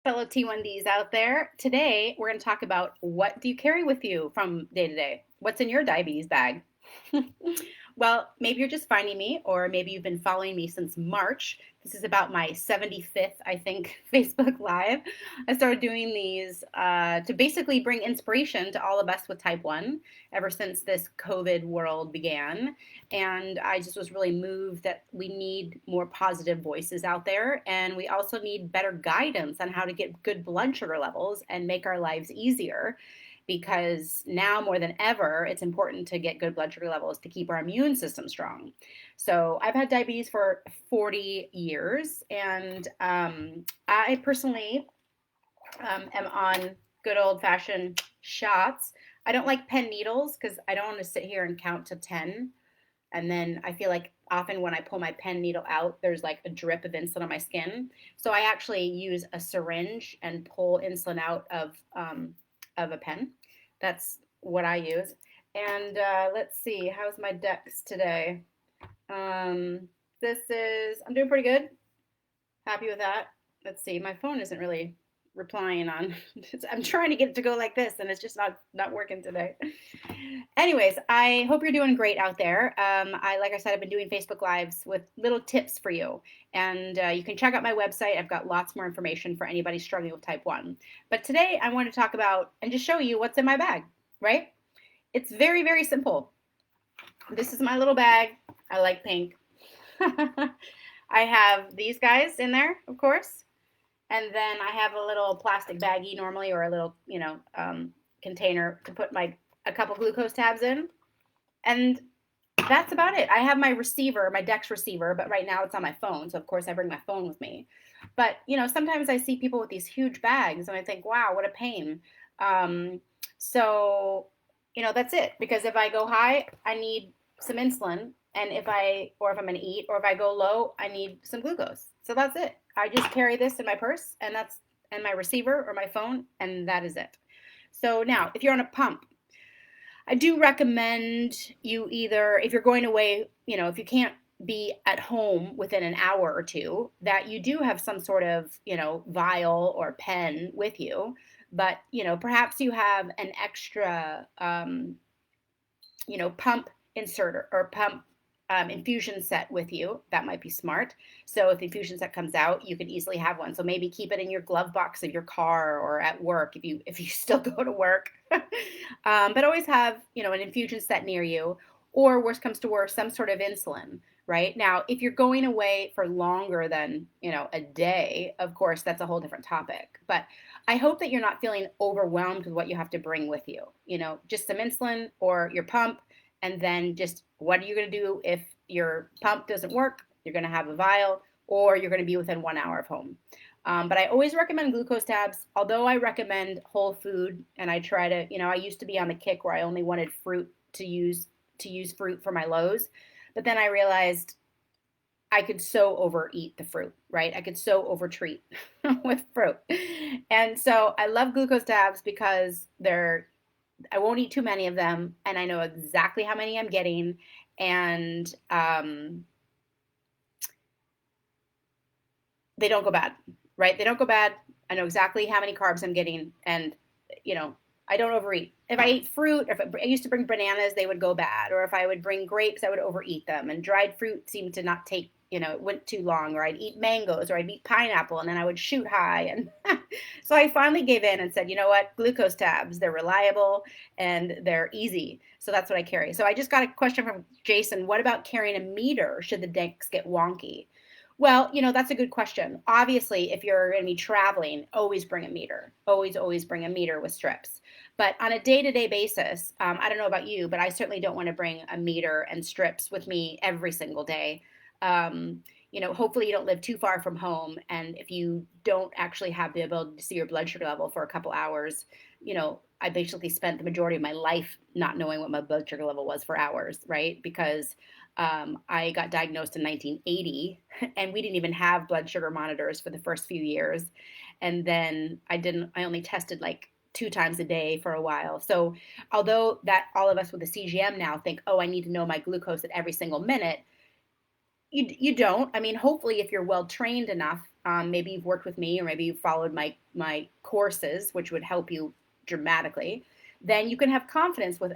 Fellow T1Ds out there. Today, we're going to talk about what do you carry with you from day to day? What's in your diabetes bag? Well, maybe you're just finding me, or maybe you've been following me since March. This is about my 75th, I think, Facebook Live. I started doing these to basically bring inspiration to all of us with type 1 ever since this COVID world began. And I just was really moved that we need more positive voices out there. And we also need better guidance on how to get good blood sugar levels and make our lives easier because now more than ever, it's important to get good blood sugar levels to keep our immune system strong. So I've had diabetes for 40 years, and I personally am on good old fashioned shots. I don't like pen needles because I don't want to sit here and count to 10. And then I feel like often when I pull my pen needle out, there's like a drip of insulin on my skin. So I actually use a syringe and pull insulin out of a pen. That's what I use. And let's see, how's my dex today? Um, I'm doing pretty good. Happy with that. Let's see, my phone isn't really replying on. I'm trying to get it to go like this, and it's just not working today. Anyways, I hope you're doing great out there. Like I said, I've been doing Facebook Lives with little tips for you, and you can check out my website. I've got lots more information for anybody struggling with type 1. But today, I want to talk about and just show you what's in my bag. Right? It's very, very simple. This is my little bag. I like pink. I have these guys in there, of course. And then I have a little plastic baggie normally, or a little, container to put a couple glucose tabs in. And that's about it. I have my receiver, my Dex receiver, but right now it's on my phone. So of course I bring my phone with me. But sometimes I see people with these huge bags and I think, wow, what a pain. Um, so, that's it. Because if I go high, I need some insulin. And if I'm going to eat, or if I go low, I need some glucose. So that's it. I just carry this in my purse, and my receiver or my phone, and that is it. So now, if you're on a pump, I do recommend you either, if you're going away, if you can't be at home within an hour or two, that you do have some sort of, vial or pen with you. But, perhaps you have an extra, pump inserter or pump infusion set with you. That might be smart. So if the infusion set comes out, you can easily have one. So maybe keep it in your glove box of your car or at work if you still go to work. But always have an infusion set near you, or worst comes to worst, some sort of insulin. Right now, if you're going away for longer than a day, of course that's a whole different topic. But I hope that you're not feeling overwhelmed with what you have to bring with you. Just some insulin or your pump, and then just what are you going to do if your pump doesn't work? You're going to have a vial, or you're going to be within 1 hour of home. But I always recommend glucose tabs, although I recommend whole food. And I try to, I used to be on the kick where I only wanted fruit to use fruit for my lows. But then I realized I could so overeat the fruit, right? I could so overtreat with fruit. And so I love glucose tabs because I won't eat too many of them, and I know exactly how many I'm getting, and they don't go bad, right? They don't go bad. I know exactly how many carbs I'm getting, and I don't overeat. If I ate fruit, I used to bring bananas, they would go bad, or if I would bring grapes, I would overeat them, and dried fruit seemed to not take. It went too long, or I'd eat mangoes, or I'd eat pineapple, and then I would shoot high. And so I finally gave in and said, you know what, glucose tabs, they're reliable and they're easy. So that's what I carry. So I just got a question from Jason. What about carrying a meter should the decks get wonky? Well, that's a good question. Obviously, if you're going to be traveling, always bring a meter. Always, always bring a meter with strips. But on a day-to-day basis, I don't know about you, but I certainly don't want to bring a meter and strips with me every single day. Hopefully you don't live too far from home. And if you don't actually have the ability to see your blood sugar level for a couple hours, I basically spent the majority of my life not knowing what my blood sugar level was for hours, right? Because I got diagnosed in 1980, and we didn't even have blood sugar monitors for the first few years. And then I only tested like 2 times a day for a while. So although that all of us with a CGM now think, oh, I need to know my glucose at every single minute, you don't. I mean, hopefully, if you're well trained enough, maybe you've worked with me, or maybe you've followed my courses, which would help you dramatically, then you can have confidence with,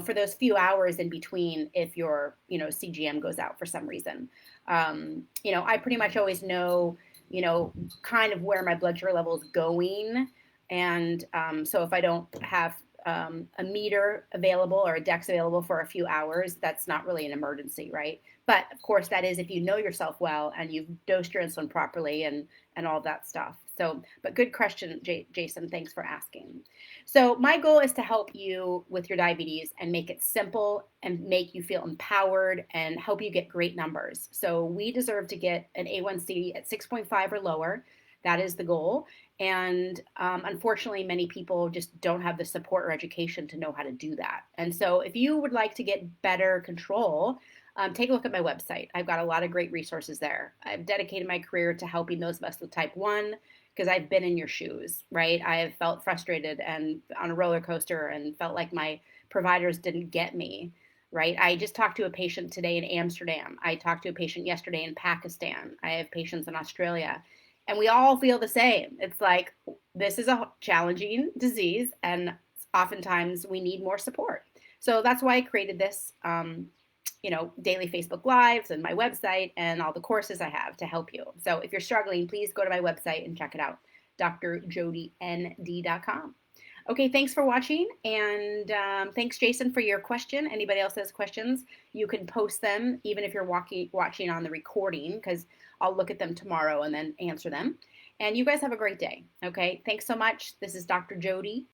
for those few hours in between if your, CGM goes out for some reason. I pretty much always know, kind of where my blood sugar level is going. And so if I don't have a meter available or a Dex available for a few hours, that's not really an emergency, right? But of course, that is if you know yourself well and you've dosed your insulin properly and all that stuff. So, but good question, Jason. Thanks for asking. So my goal is to help you with your diabetes and make it simple and make you feel empowered and help you get great numbers. So we deserve to get an A1C at 6.5 or lower. That is the goal. And unfortunately, many people just don't have the support or education to know how to do that. And so if you would like to get better control, take a look at my website. I've got a lot of great resources there. I've dedicated my career to helping those of us with type 1 because I've been in your shoes, right? I have felt frustrated and on a roller coaster and felt like my providers didn't get me, right? I just talked to a patient today in Amsterdam. I talked to a patient yesterday in Pakistan. I have patients in Australia. And we all feel the same. It's like, this is a challenging disease, and oftentimes we need more support. So that's why I created this, daily Facebook Lives and my website and all the courses I have to help you. So if you're struggling, please go to my website and check it out, drjodynd.com. Okay, thanks for watching, and thanks, Jason, for your question. Anybody else has questions, you can post them, even if you're watching on the recording, because I'll look at them tomorrow and then answer them. And you guys have a great day, okay? Thanks so much. This is Dr. Jody.